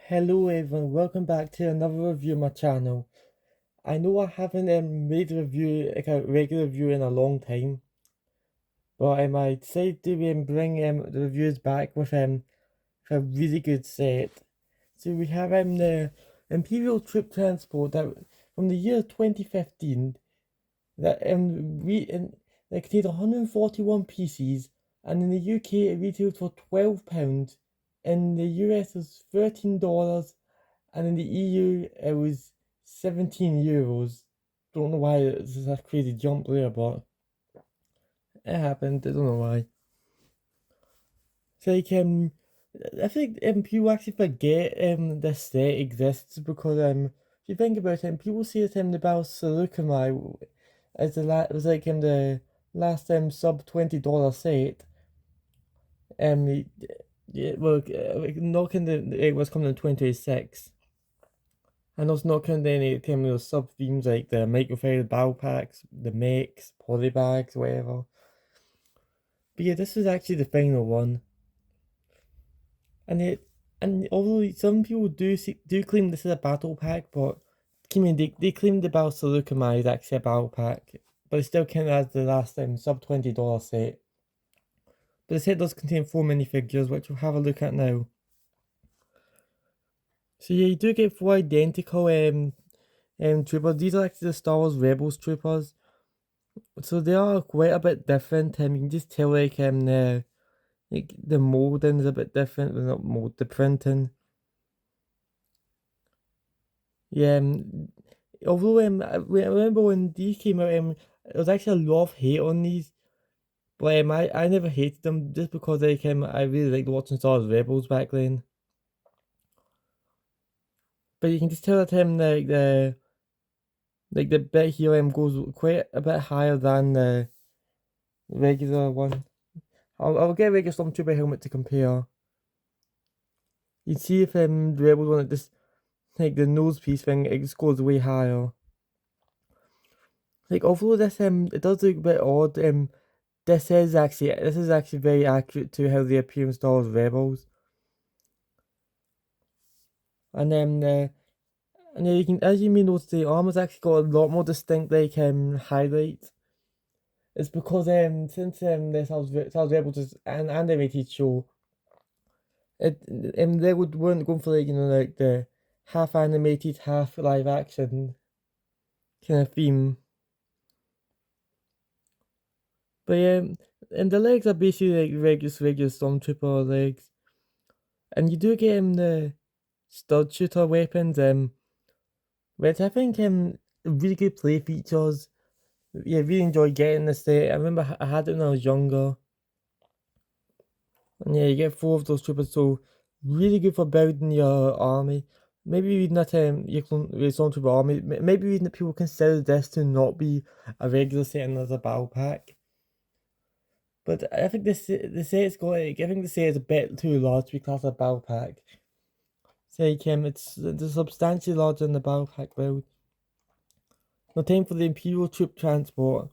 Hello everyone, welcome back to another review of my channel. I know I haven't made a review, like a regular review in a long time, but I decided to bring the reviews back with a really good set. So we have the Imperial Troop Transport that from the year 2015 that that contained 141 pieces, and in the UK it retailed for £12. In the US it was $13, and in the EU it was €17. Don't know why it's a crazy jump there, but it happened. I don't know why. It's like I think people actually forget this set exists because if you think about it, people say that the Bal Salukamai as was like the last sub $20 set. Um, yeah, well, not in it was coming in 2026. And also not counting any kind of sub themes like the microfiber battle packs, the mechs, polybags, whatever. But yeah, this is actually the final one. And although some people do claim this is a battle pack, but they claim the Battle Salukama is actually a battle pack, but it still counted as the last sub $20 set. But the set does contain 4 minifigures, which we'll have a look at now. So yeah, you do get 4 identical troopers. These are actually the Star Wars Rebels troopers. So they are quite a bit different. You can just tell the molding is a bit different. Well, not mold, the printing. Yeah. Although I remember when these came out, there was actually a lot of hate on these. But I never hated them just because I really liked watching Star Wars Rebels back then. But you can just tell that the bit here goes quite a bit higher than the regular one. I'll get a regular Stormtrooper helmet to compare. You see if the Rebels one, this like the nose piece thing, it just goes way higher. Like although this it does look a bit odd, this is actually very accurate to how they appear in Star Wars Rebels. And and yeah, you can, as you may notice, the armor's actually got a lot more distinct highlights. It's because since the Star Wars Rebels is an animated show, they weren't going for like the half animated, half live action kind of theme. But yeah, and the legs are basically like regular Stormtrooper legs. And you do get the stud shooter weapons, which I think really good play features. Yeah, really enjoyed getting this set. I remember I had it when I was younger. And yeah, you get 4 of those troopers, so really good for building your army. Maybe even that your Stormtrooper army. Maybe even that people consider this to not be a regular set and as a battle pack. But I think the set's got like, I think the set is a bit too large to be classed as a battle pack. So like, it's substantially larger than the battle pack build. No time for the Imperial troop transport.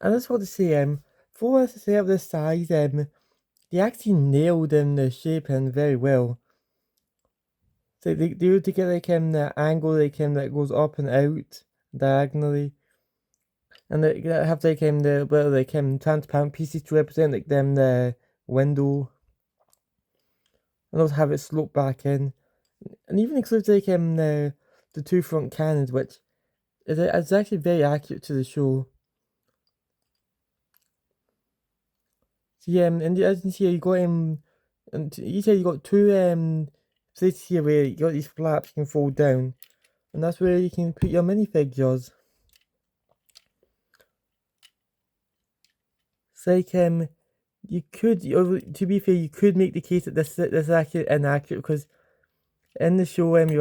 And that's what to say, for us to say of this size, they actually nailed the shaping very well. So they do to get the angle that goes up and out diagonally. And they have transparent pieces to represent the window. And also have it slope back in. And even includes the 2 front cannons, which is actually very accurate to the show. So yeah, and as you can see, you got and you said you got 2 places here where you got these flaps you can fold down, and that's where you can put your minifigures. It's like you could, to be fair, you could make the case that this is actually inaccurate because in the show they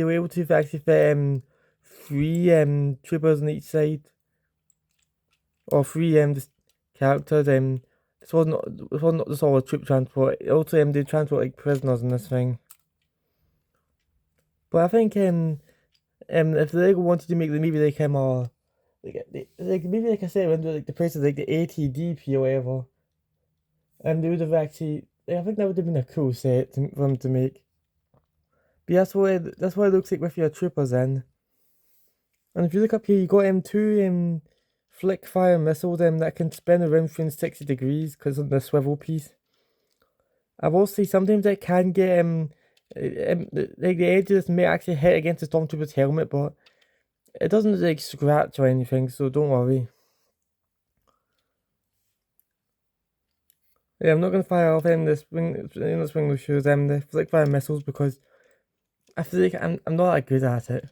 were able to actually fit 3 troopers on each side, or 3 characters. This wasn't just all a troop transport. It also they transport like prisoners in this thing. But I think if they wanted to make the maybe like like maybe like I said when like the prices like the ATDP or whatever, they would have actually, I think that would have been a cool set for them to make. But that's what it looks like with your troopers then. And if you look up here, you got two flick fire missiles that can spin around 360 degrees because of the swivel piece. I will say sometimes it can get like the edge of this may actually hit against the stormtrooper's helmet, but it doesn't like scratch or anything, so don't worry. Yeah, I'm not gonna fire off the swing shoes, the flick fire missiles, because I feel like I'm not that good at it.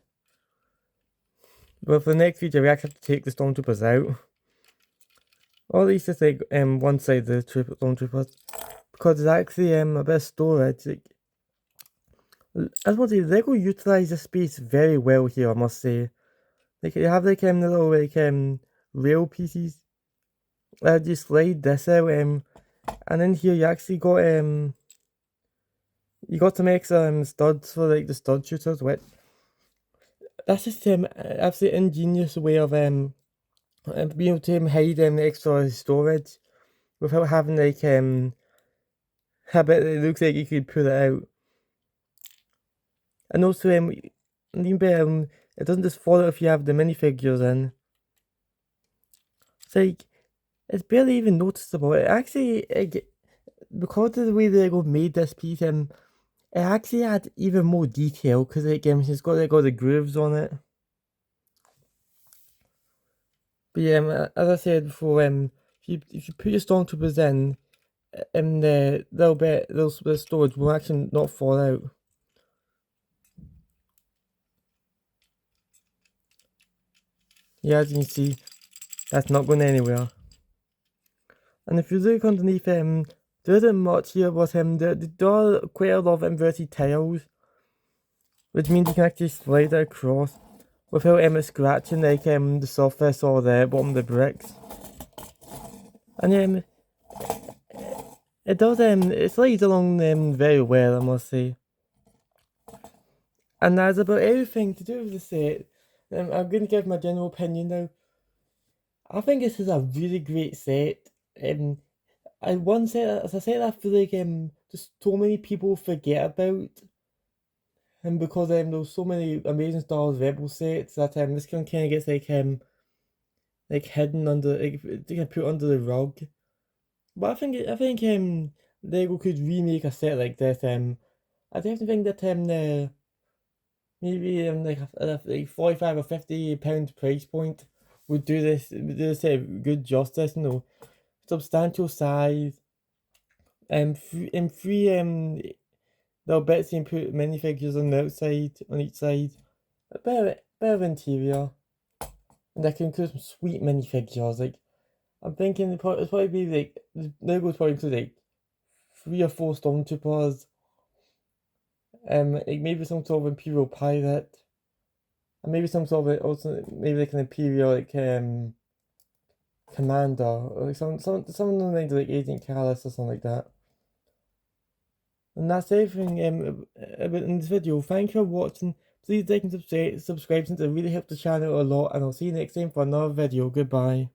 But for the next video, we actually have to take the stormtroopers out, or at least it's like one side of the stormtroopers, because there's actually a bit of storage. Like, I just want to say, Lego utilize the space very well here, I must say. Like, you have like the little like rail pieces. You slide this out, and in here you actually got you got some extra studs for like the stud shooters. Which that's just absolutely ingenious way of being able to hide extra storage without having like a bit that looks like you could pull it out. And also it doesn't just follow if you have the minifigures in. It's like it's barely even noticeable. It actually because of the way they made this piece, it actually had even more detail because it's got like all the grooves on it. But yeah, as I said before, if you put your stormtroopers in the little storage will actually not fall out. Yeah, as you can see, that's not going anywhere. And if you look underneath, there isn't much here, but there are quite a lot of inverted tiles, which means you can actually slide it across without scratching like the surface or the bottom of the bricks. And it does it slides along very well, I must say. And that's about everything to do with the set. I'm going to give my general opinion now. I think this is a really great set. One set, as I said, I feel like just so many people forget about, and because there's so many amazing Star Wars Rebel sets that this kind of gets like hidden under, like put under the rug. But I think Lego could remake a set like this. I definitely think that maybe like 45 or 50 pound price point would do this good justice. Substantial size, free little bits you can put minifigures on the outside, on each side, a bit of interior, and I can include some sweet minifigures. Like I'm thinking it's probably be like Lego's probably include like 3 or 4 stormtroopers, like maybe some sort of Imperial pirate, and maybe some sort of also maybe like an Imperial commander, or like someone like Agent Callus or something like that. And that's everything about in this video. Thank you for watching. Please like and subscribe since it really helps the channel a lot, and I'll see you next time for another video. Goodbye.